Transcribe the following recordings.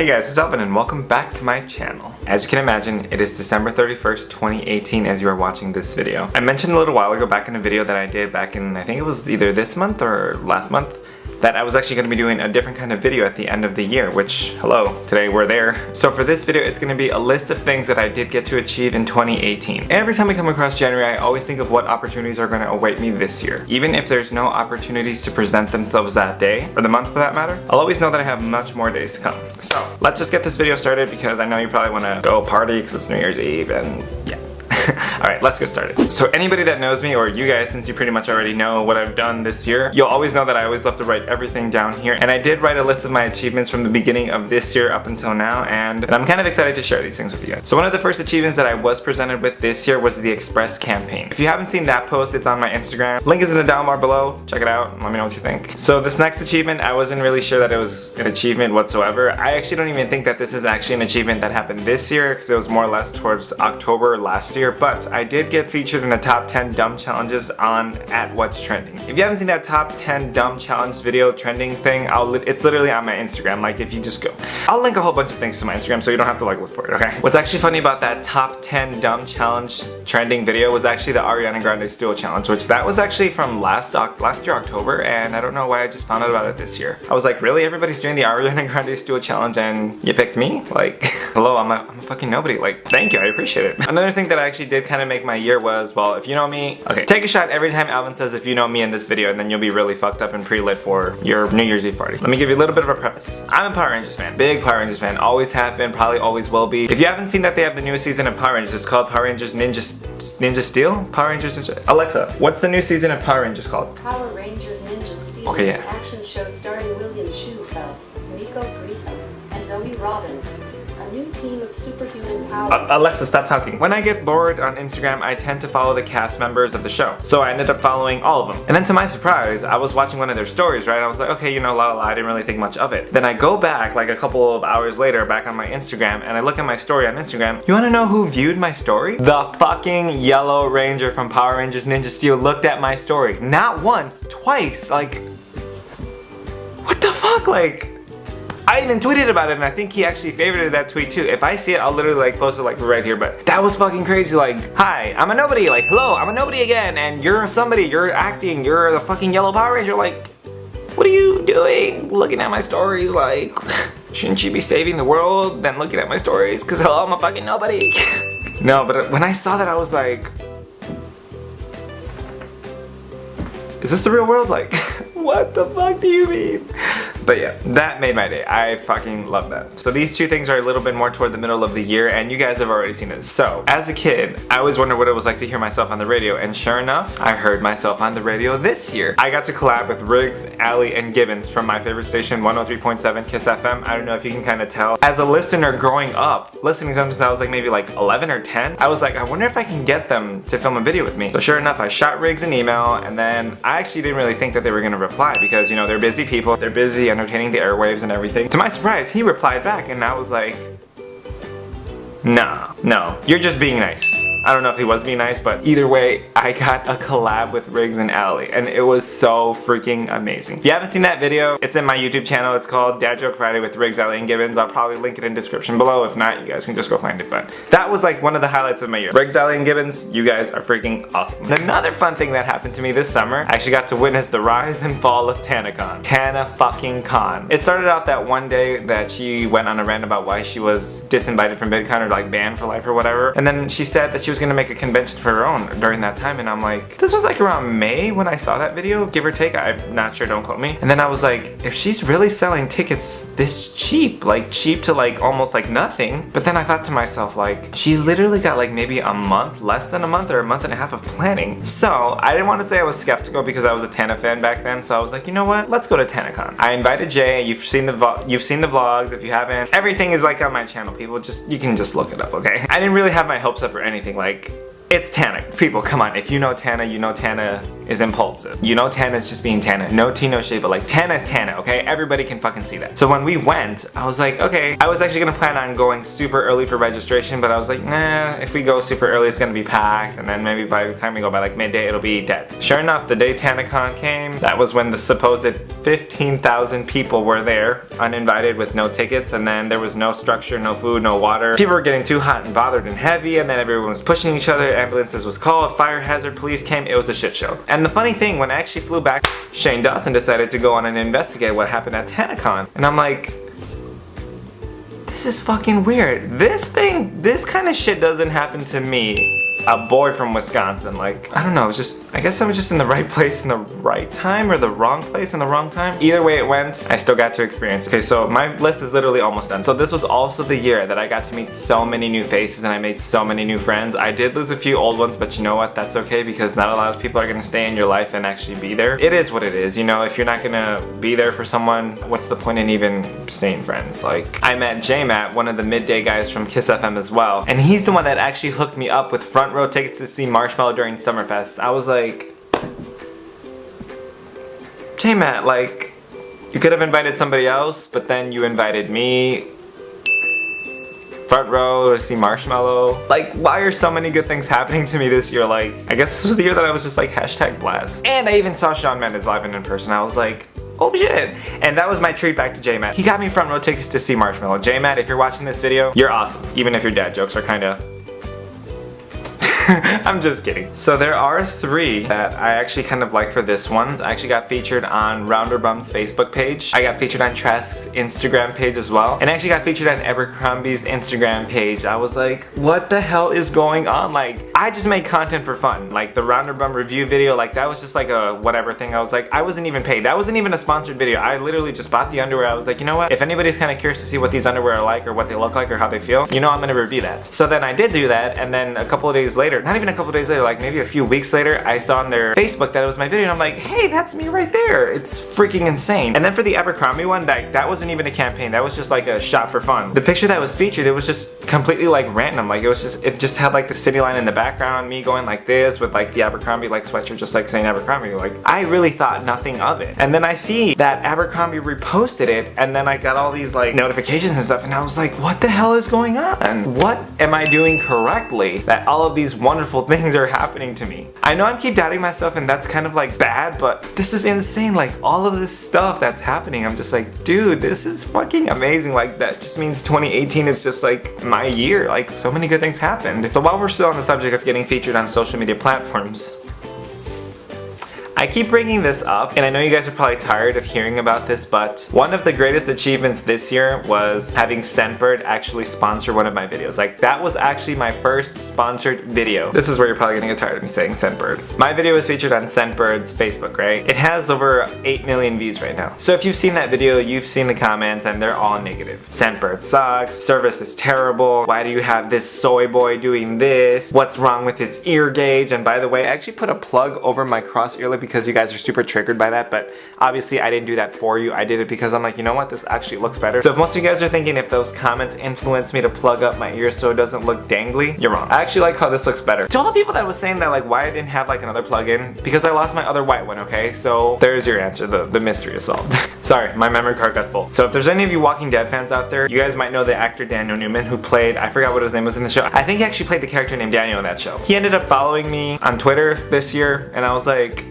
Hey guys, it's Alvin and welcome back to my channel. As you can imagine, it is December 31st, 2018 as you are watching this video. I mentioned a little while ago back in a video that I did back in, I think it was either this month or last month, that I was actually going to be doing a different kind of video at the end of the year, which, hello, today we're there. So for this video, it's going to be a list of things that I did get to achieve in 2018. Every time I come across January, I always think of what opportunities are going to await me this year. Even if there's no opportunities to present themselves that day, or the month for that matter, I'll always know that I have much more days to come. So let's just get this video started because I know you probably want to go party because it's New Year's Eve and yeah. Alright, let's get started. So anybody that knows me, or you guys, since you pretty much already know what I've done this year, you'll always know that I always love to write everything down here. And I did write a list of my achievements from the beginning of this year up until now, and I'm kind of excited to share these things with you guys. So one of the first achievements that I was presented with this year was the Express campaign. If you haven't seen that post, it's on my Instagram. Link is in the down bar below. Check it out and let me know what you think. So this next achievement, I wasn't really sure that it was an achievement whatsoever. I actually don't even think that this is actually an achievement that happened this year because it was more or less towards October last year, but I did get featured in the top 10 dumb challenges on @What's Trending. If you haven't seen that top 10 dumb challenge video trending thing, it's literally on my Instagram. Like if you just go, I'll link a whole bunch of things to my Instagram so you don't have to like look for it, okay? What's actually funny about that top 10 dumb challenge trending video was actually the Ariana Grande Stool challenge, which that was actually from last year October, and I don't know why I just found out about it this year. I was like, really? Everybody's doing the Ariana Grande Stool challenge and you picked me? Like, hello, I'm a fucking nobody. Like, thank you, I appreciate it. Another thing that I actually did kind of make my year was, well, if you know me, okay, take a shot every time Alvin says if you know me in this video, and then you'll be really fucked up and pre-lit for your New Year's Eve party. Let me give you a little bit of a preface. I'm a Power Rangers fan, big Power Rangers fan, always have been, probably always will be. If you haven't seen that they have the newest season of Power Rangers, it's called Power Rangers Ninja Steel? Power Rangers Ninja... Alexa, what's the new season of Power Rangers called? Power Rangers Ninja Steel, okay, yeah. An action show starring William Schufelt, Nico Grito, and Zoe Robbins. A new team of superhuman power. Alexa, stop talking. When I get bored on Instagram, I tend to follow the cast members of the show. So I ended up following all of them. And then to my surprise, I was watching one of their stories, right? I was like, okay, you know, I didn't really think much of it. Then I go back like a couple of hours later, back on my Instagram, and I look at my story on Instagram. You wanna know who viewed my story? The fucking Yellow Ranger from Power Rangers Ninja Steel looked at my story. Not once, twice. Like, what the fuck? Like, I even tweeted about it, and I think he actually favorited that tweet too. If I see it, I'll literally like post it like right here, but that was fucking crazy. Like, hi, I'm a nobody. Like, hello, I'm a nobody again, and you're somebody, you're acting, you're the fucking Yellow Power Ranger. Like, what are you doing? Looking at my stories, like, shouldn't you be saving the world than looking at my stories? Cause hello, I'm a fucking nobody. No, but when I saw that, I was like, is this the real world? Like, what the fuck do you mean? But yeah, that made my day. I fucking love that. So these two things are a little bit more toward the middle of the year, and you guys have already seen it. So, as a kid, I always wondered what it was like to hear myself on the radio, and sure enough, I heard myself on the radio this year. I got to collab with Riggs, Allie, and Gibbons from my favorite station, 103.7 Kiss FM. I don't know if you can kind of tell. As a listener growing up, listening to them since I was like maybe like 11 or 10, I was like, I wonder if I can get them to film a video with me. So sure enough, I shot Riggs an email, and then I actually didn't really think that they were gonna reply because, you know, they're busy people, they're busy entertaining the airwaves and everything. To my surprise, he replied back, and I was like, nah, no, you're just being nice. I don't know if he was being nice, but either way, I got a collab with Riggs and Allie, and it was so freaking amazing. If you haven't seen that video, it's in my YouTube channel. It's called Dad Joke Friday with Riggs, Allie, and Gibbons. I'll probably link it in the description below. If not, you guys can just go find it. But that was like one of the highlights of my year. Riggs, Allie, and Gibbons, you guys are freaking awesome. And another fun thing that happened to me this summer, I actually got to witness the rise and fall of TanaCon. Tana fucking Con. It started out that one day that she went on a rant about why she was disinvited from VidCon or like banned for life or whatever. And then she said that she was gonna make a convention for her own during that time, and I'm like, this was like around May when I saw that video, give or take, I'm not sure, don't quote me. And then I was like, if she's really selling tickets this cheap, like cheap to like almost like nothing, but then I thought to myself, like, she's literally got like maybe a month, less than a month, or a month and a half of planning. So I didn't want to say I was skeptical because I was a Tana fan back then, so I was like, you know what, let's go to TanaCon. I invited Jay. You've seen the vlogs. If you haven't, everything is like on my channel, people. You can just look it up, okay? I didn't really have my hopes up or anything. Like, It's Tana. People, come on. If you know Tana, you know Tana is impulsive. You know Tana's just being Tana. No tea, no shade, but like Tana's Tana, okay? Everybody can fucking see that. So when we went, I was like, okay. I was actually gonna plan on going super early for registration, but I was like, nah, if we go super early, it's gonna be packed, and then maybe by the time we go by like midday, it'll be dead. Sure enough, the day TanaCon came, that was when the supposed 15,000 people were there, uninvited with no tickets, and then there was no structure, no food, no water. People were getting too hot and bothered and heavy, and then everyone was pushing each other, ambulances was called, fire hazard, police came, it was a shit show. And the funny thing, when I actually flew back, Shane Dawson decided to go on and investigate what happened at TanaCon, and I'm like, this is fucking weird. This kind of shit doesn't happen to me. A boy from Wisconsin, like, I don't know, I guess I was just in the right place in the right time, or the wrong place in the wrong time. Either way it went, I still got to experience. Okay, so my list is literally almost done. So this was also the year that I got to meet so many new faces and I made so many new friends. I did lose a few old ones, but you know what, that's okay, because not a lot of people are gonna stay in your life and actually be there. It is what it is, you know, if you're not gonna be there for someone, what's the point in even staying friends? Like, I met J-Matt, one of the midday guys from Kiss FM as well, and he's the one that actually hooked me up with front row tickets to see Marshmello during Summerfest. I was like, J-Matt, like, you could have invited somebody else, but then you invited me. Front row to see Marshmello. Like, why are so many good things happening to me this year? Like, I guess this was the year that I was just like, hashtag blessed. And I even saw Shawn Mendes live and in person. I was like, oh shit. And that was my treat back to J-Matt. He got me front row tickets to see Marshmello. J-Matt, if you're watching this video, you're awesome. Even if your dad jokes are kinda I'm just kidding. So there are 3 that I actually kind of like for this one. I actually got featured on Rounderbum's Facebook page. I got featured on Trask's Instagram page as well. And I actually got featured on Abercrombie's Instagram page. I was like, what the hell is going on? Like, I just make content for fun. Like the Rounderbum review video, like that was just like a whatever thing. I was like, I wasn't even paid. That wasn't even a sponsored video. I literally just bought the underwear. I was like, you know what? If anybody's kind of curious to see what these underwear are like or what they look like or how they feel, you know I'm gonna review that. So then I did do that, and then a couple of days later, not even a couple days later, like maybe a few weeks later, I saw on their Facebook that it was my video, and I'm like, hey, that's me right there. It's freaking insane. And then for the Abercrombie one, that wasn't even a campaign. That was just like a shot for fun. The picture that was featured, it was just completely like random. Like it just had like the city line in the background, me going like this with like the Abercrombie like sweatshirt, just like saying Abercrombie. Like, I really thought nothing of it. And then I see that Abercrombie reposted it, and then I got all these like notifications and stuff, and I was like, what the hell is going on? And what am I doing correctly that all of these wonderful things are happening to me? I know I keep doubting myself, and that's kind of like bad, but this is insane. Like all of this stuff that's happening, I'm just like, dude, this is fucking amazing. Like that just means 2018 is just like my year. Like so many good things happened. So while we're still on the subject of getting featured on social media platforms, I keep bringing this up, and I know you guys are probably tired of hearing about this, but one of the greatest achievements this year was having Scentbird actually sponsor one of my videos. Like, that was actually my first sponsored video. This is where you're probably gonna get tired of me saying Scentbird. My video was featured on Scentbird's Facebook, right? It has over 8 million views right now. So if you've seen that video, you've seen the comments, and they're all negative. Scentbird sucks, service is terrible, why do you have this soy boy doing this? What's wrong with his ear gauge? And by the way, I actually put a plug over my cross earlobe because you guys are super triggered by that, but obviously I didn't do that for you. I did it because I'm like, you know what, this actually looks better. So if most of you guys are thinking if those comments influence me to plug up my ear so it doesn't look dangly, you're wrong. I actually like how this looks better. To all the people that was saying that like why I didn't have like another plug-in, because I lost my other white one, okay? So there's your answer, the mystery is solved. Sorry, my memory card got full. So if there's any of you Walking Dead fans out there, you guys might know the actor Daniel Newman who played, I forgot what his name was in the show. I think he actually played the character named Daniel in that show. He ended up following me on Twitter this year, and I was like,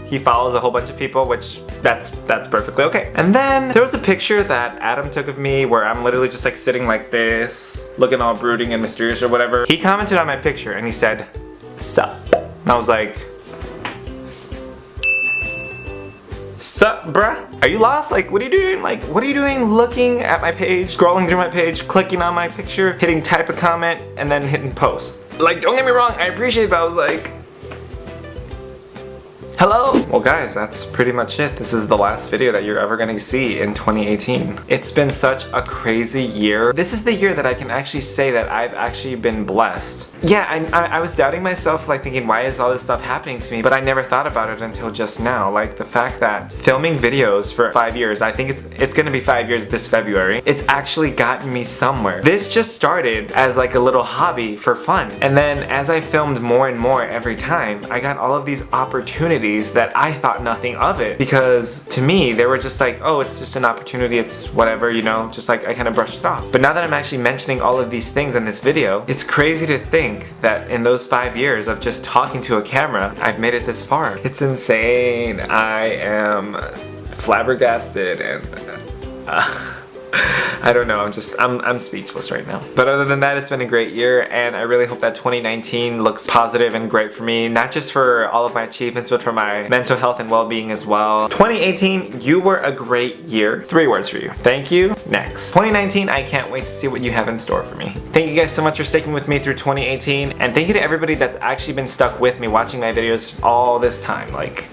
he follows a whole bunch of people, which that's perfectly okay. And then there was a picture that Adam took of me where I'm literally just like sitting like this, looking all brooding and mysterious or whatever. He commented on my picture and he said, "Sup?" And I was like, "Sup, bruh? Are you lost? Like, what are you doing? Like, what are you doing looking at my page, scrolling through my page, clicking on my picture, hitting type a comment, and then hitting post?" Like, don't get me wrong, I appreciate it, but I was like, Hello! Well guys, that's pretty much it. This is the last video that you're ever gonna see in 2018. It's been such a crazy year. This is the year that I can actually say that I've actually been blessed. Yeah, I was doubting myself, like thinking, why is all this stuff happening to me? But I never thought about it until just now. Like the fact that filming videos for 5 years, I think it's gonna be 5 years this February, it's actually gotten me somewhere. This just started as like a little hobby for fun. And then as I filmed more and more every time, I got all of these opportunities that I thought nothing of it, because to me they were just like, oh, it's just an opportunity, it's whatever, you know, just like I kind of brushed it off. But now that I'm actually mentioning all of these things in this video, it's crazy to think that in those 5 years of just talking to a camera, I've made it this far. It's insane. I am flabbergasted and I don't know, I'm speechless right now. But other than that, it's been a great year, and I really hope that 2019 looks positive and great for me, not just for all of my achievements, but for my mental health and well-being as well. 2018, you were a great year. 3 words for you. Thank you. Next. 2019, I can't wait to see what you have in store for me. Thank you guys so much for sticking with me through 2018, and thank you to everybody that's actually been stuck with me watching my videos all this time. Like,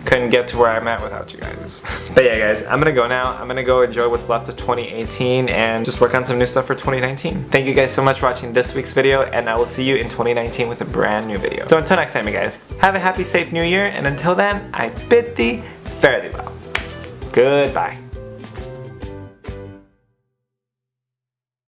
couldn't get to where I'm at without you guys. But yeah guys, I'm gonna go now. I'm gonna go enjoy what's left of 2018 and just work on some new stuff for 2019. Thank you guys so much for watching this week's video, and I will see you in 2019 with a brand new video. So until next time you guys, have a happy, safe new year, and until then, I bid thee fare thee well. Goodbye.